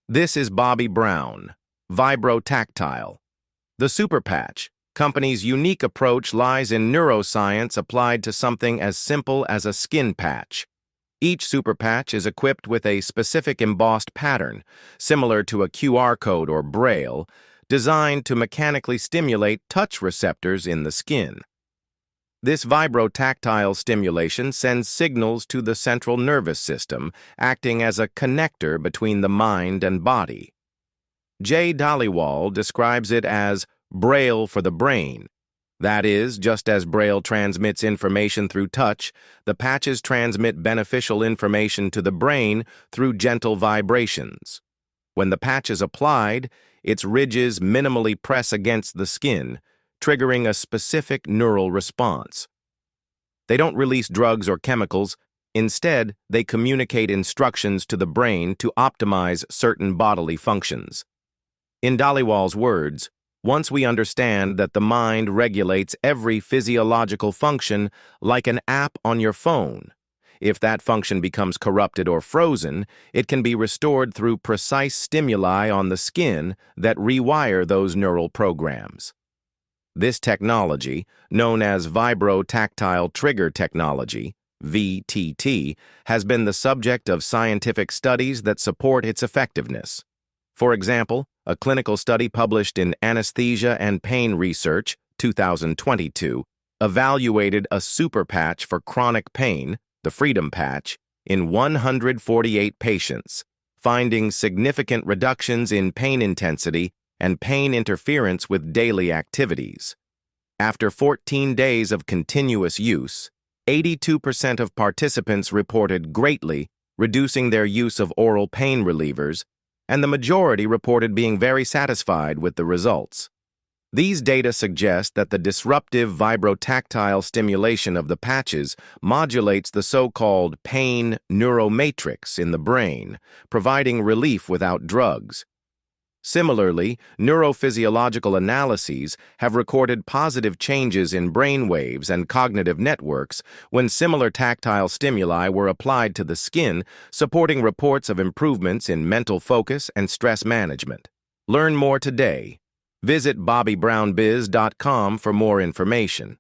This is Bobby Brown, Vibrotactile. The super patch, company's unique approach lies in neuroscience applied to something as simple as a skin patch. Each super patch is equipped with a specific embossed pattern, similar to a QR code or Braille, designed to mechanically stimulate touch receptors in the skin. This vibrotactile stimulation sends signals to the central nervous system, acting as a connector between the mind and body. Dhaliwal describes it as Braille for the brain. That is, just as Braille transmits information through touch, the patches transmit beneficial information to the brain through gentle vibrations. When the patch is applied, its ridges minimally press against the skin, triggering a specific neural response. They don't release drugs or chemicals. Instead, they communicate instructions to the brain to optimize certain bodily functions. In Dhaliwal's words, once we understand that the mind regulates every physiological function like an app on your phone, if that function becomes corrupted or frozen, it can be restored through precise stimuli on the skin that rewire those neural programs. This technology, known as Vibrotactile Trigger Technology, VTT, has been the subject of scientific studies that support its effectiveness. For example, a clinical study published in Anesthesia and Pain Research, 2022, evaluated a super patch for chronic pain, the Freedom Patch, in 148 patients, finding significant reductions in pain intensity and pain interference with daily activities. After 14 days of continuous use, 82% of participants reported greatly reducing their use of oral pain relievers, and the majority reported being very satisfied with the results. These data suggest that the disruptive vibrotactile stimulation of the patches modulates the so-called pain neuromatrix in the brain, providing relief without drugs. Similarly, neurophysiological analyses have recorded positive changes in brain waves and cognitive networks when similar tactile stimuli were applied to the skin, supporting reports of improvements in mental focus and stress management. Learn more today. Visit BobbyBrownBiz.com for more information.